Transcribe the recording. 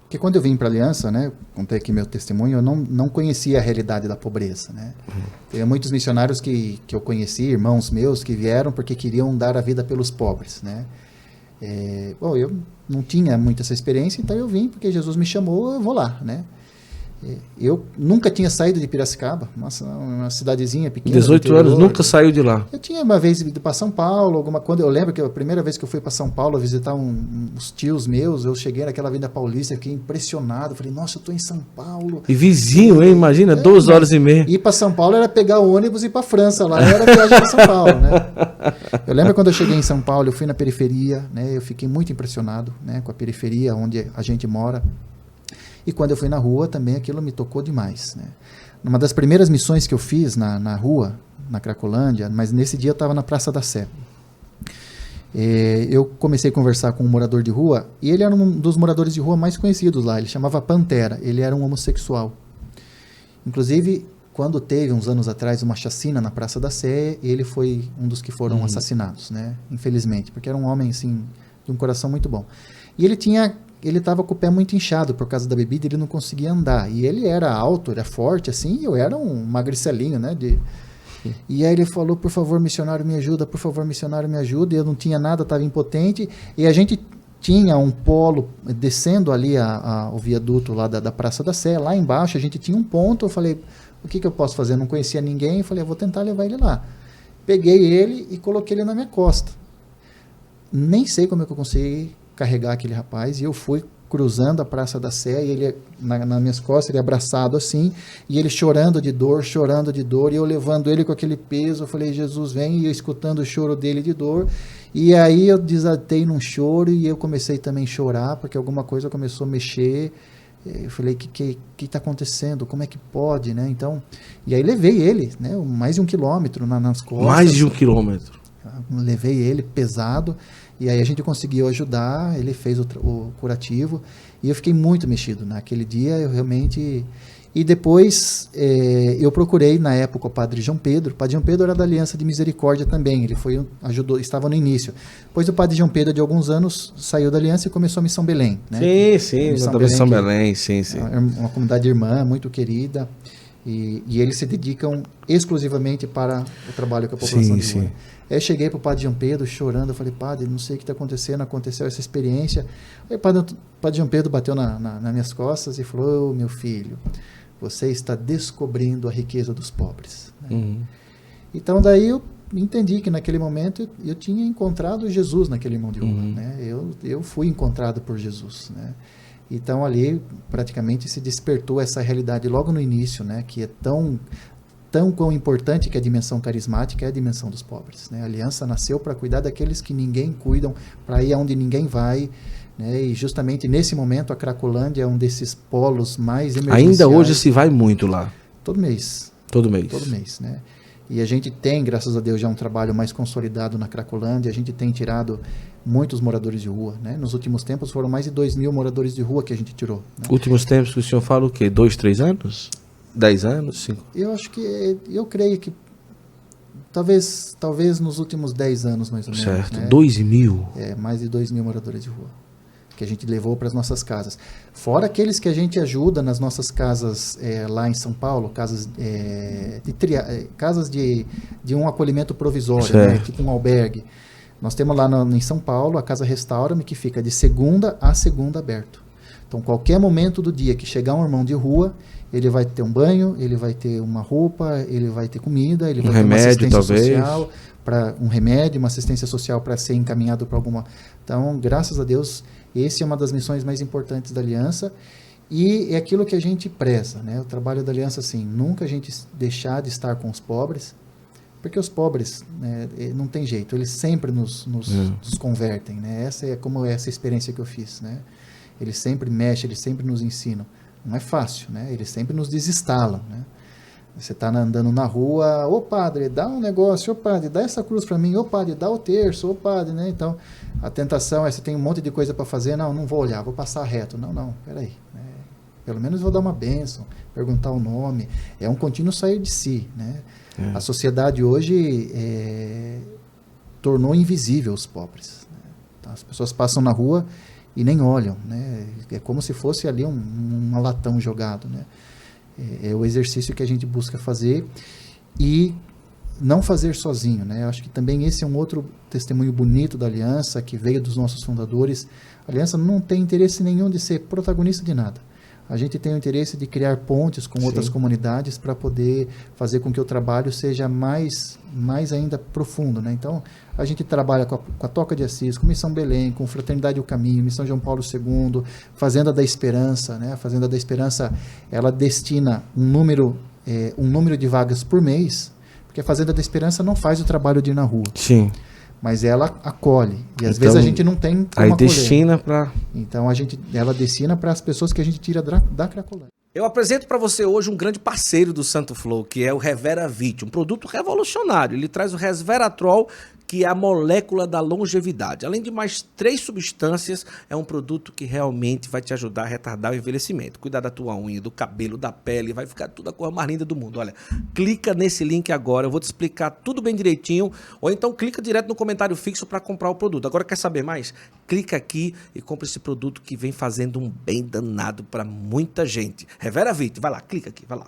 Porque quando eu vim para a Aliança, né, contei aqui meu testemunho, eu não conhecia a realidade da pobreza, né? Tem muitos missionários que eu conheci, irmãos meus, que vieram porque queriam dar a vida pelos pobres, né? Bom, eu não tinha muita essa experiência, então eu vim porque Jesus me chamou, eu vou lá, né? Eu nunca tinha saído de Piracicaba, uma cidadezinha pequena. 18 anos, nunca saiu de lá. Eu tinha uma vez ido para São Paulo, quando eu lembro que a primeira vez que eu fui para São Paulo visitar uns tios meus, eu cheguei naquela Avenida Paulista, fiquei impressionado, falei, nossa, eu estou em São Paulo. E vizinho, hein? Imagina, 2 horas e meia. Ir para São Paulo era pegar o ônibus e ir para França, lá era viagem para São Paulo, né? Eu lembro quando eu cheguei em São Paulo, eu fui na periferia, né? Eu fiquei muito impressionado, né, com a periferia onde a gente mora. E quando eu fui na rua, também aquilo me tocou demais, né? Uma das primeiras missões que eu fiz na rua, na Cracolândia, mas nesse dia eu estava na Praça da Sé. Eu comecei a conversar com um morador de rua, e ele era um dos moradores de rua mais conhecidos lá, ele chamava Pantera, ele era um homossexual. Inclusive, quando teve, uns anos atrás, uma chacina na Praça da Sé, ele foi um dos que foram assassinados, né? Infelizmente, porque era um homem, assim, de um coração muito bom. E ele estava com o pé muito inchado por causa da bebida, ele não conseguia andar. E ele era alto, era forte, assim, e eu era um magricelinho, né? E aí ele falou, por favor, missionário, me ajuda, por favor, missionário, me ajuda. E eu não tinha nada, estava impotente. E a gente tinha um polo, descendo ali o viaduto lá da Praça da Sé, lá embaixo a gente tinha um ponto. Eu falei, o que eu posso fazer? Eu não conhecia ninguém, eu falei, eu vou tentar levar ele lá. Peguei ele e coloquei ele na minha costa. Nem sei como é que eu consegui carregar aquele rapaz, e eu fui cruzando a Praça da Sé, e ele nas minhas costas, ele abraçado assim, e ele chorando de dor, e eu levando ele com aquele peso. Eu falei, Jesus, vem, e eu escutando o choro dele de dor, e aí eu desatei num choro, e eu comecei também a chorar, porque alguma coisa começou a mexer. Eu falei, que está acontecendo? Como é que pode, né? Então, e aí levei ele, né, mais de 1 quilômetro nas costas. Mais de 1 quilômetro. Levei ele pesado, e aí a gente conseguiu ajudar, ele fez o curativo, e eu fiquei muito mexido naquele dia, eu realmente... E depois eu procurei, na época, o Padre João Pedro. O Padre João Pedro era da Aliança de Misericórdia também, ele ajudou, estava no início. Depois o Padre João Pedro, de alguns anos, saiu da Aliança e começou a Missão Belém, né? Sim, da Missão Belém, sim. É uma comunidade irmã, muito querida, e eles se dedicam exclusivamente para o trabalho com a população de rua. Aí eu cheguei para o Padre João Pedro chorando, eu falei, padre, não sei o que está acontecendo, aconteceu essa experiência. Aí o Padre João Pedro bateu nas minhas costas e falou, meu filho, você está descobrindo a riqueza dos pobres. Né? Então daí eu entendi que naquele momento eu tinha encontrado Jesus naquele irmão de rua. Né? Eu fui encontrado por Jesus. Né? Então ali praticamente se despertou essa realidade logo no início, né? Que é tão quão importante que a dimensão carismática é a dimensão dos pobres. Né? A Aliança nasceu para cuidar daqueles que ninguém cuidam, para ir aonde ninguém vai. Né? E justamente nesse momento a Cracolândia é um desses polos mais emergenciais. Ainda hoje se vai muito lá? Todo mês. Todo mês. Todo mês, né? E a gente tem, graças a Deus, já um trabalho mais consolidado na Cracolândia. A gente tem tirado muitos moradores de rua. Né? Nos últimos tempos foram mais de 2.000 moradores de rua que a gente tirou. Né? Últimos tempos que o senhor fala o quê? 2, 3 anos? 10 anos? 5? Eu creio que talvez nos últimos 10 anos, mais ou menos. Certo, né? 2.000? Mais de 2.000 moradores de rua que a gente levou para as nossas casas. Fora aqueles que a gente ajuda nas nossas casas lá em São Paulo, casas de um acolhimento provisório, né? Tipo um albergue. Nós temos lá em São Paulo a Casa Restaura-me, que fica de segunda a segunda aberto. Então, qualquer momento do dia que chegar um irmão de rua, ele vai ter um banho, ele vai ter uma roupa, ele vai ter comida, ele vai ter uma assistência social, um remédio, uma assistência social para ser encaminhado para alguma... Então, graças a Deus, esse é uma das missões mais importantes da Aliança, e é aquilo que a gente preza, né? O trabalho da Aliança, assim, nunca a gente deixar de estar com os pobres, porque os pobres, né, não tem jeito, eles sempre nos convertem, né? Essa é como essa experiência que eu fiz, né? Eles sempre mexem, eles sempre nos ensinam. Não é fácil, né? Eles sempre nos desinstalam, né? Você está andando na rua, ô padre, dá um negócio, ô padre, dá essa cruz para mim, ô padre, dá o terço, ô padre, né? Então, a tentação é, você tem um monte de coisa para fazer, não vou olhar, vou passar reto. Não, peraí. Né? Pelo menos vou dar uma bênção, perguntar o nome. É um contínuo sair de si, né? A sociedade hoje tornou invisível os pobres. Né? Então, as pessoas passam na rua e nem olham, né? É como se fosse ali um latão jogado, né? É o exercício que a gente busca fazer e não fazer sozinho, né? Eu acho que também esse é um outro testemunho bonito da Aliança, que veio dos nossos fundadores. A Aliança não tem interesse nenhum de ser protagonista de nada. A gente tem o interesse de criar pontes com outras comunidades para poder fazer com que o trabalho seja mais ainda profundo, né? Então, a gente trabalha com a Toca de Assis, com Missão Belém, com Fraternidade e o Caminho, Missão João Paulo II, Fazenda da Esperança, né? A Fazenda da Esperança, ela destina um número de vagas por mês, porque a Fazenda da Esperança não faz o trabalho de ir na rua. Sim. Mas ela acolhe. E às vezes a gente não tem como aí acolher. destina para... Então ela destina para as pessoas que a gente tira da Cracolândia. Eu apresento para você hoje um grande parceiro do Santo Flow, que é o Reveravit, um produto revolucionário. Ele traz o Resveratrol, que é a molécula da longevidade. Além de mais 3 substâncias, é um produto que realmente vai te ajudar a retardar o envelhecimento. Cuidar da tua unha, do cabelo, da pele, vai ficar tudo a cor mais linda do mundo. Olha, clica nesse link agora, eu vou te explicar tudo bem direitinho, ou então clica direto no comentário fixo para comprar o produto. Agora quer saber mais? Clica aqui e compra esse produto que vem fazendo um bem danado para muita gente. Reveravit, vai lá, clica aqui, vai lá.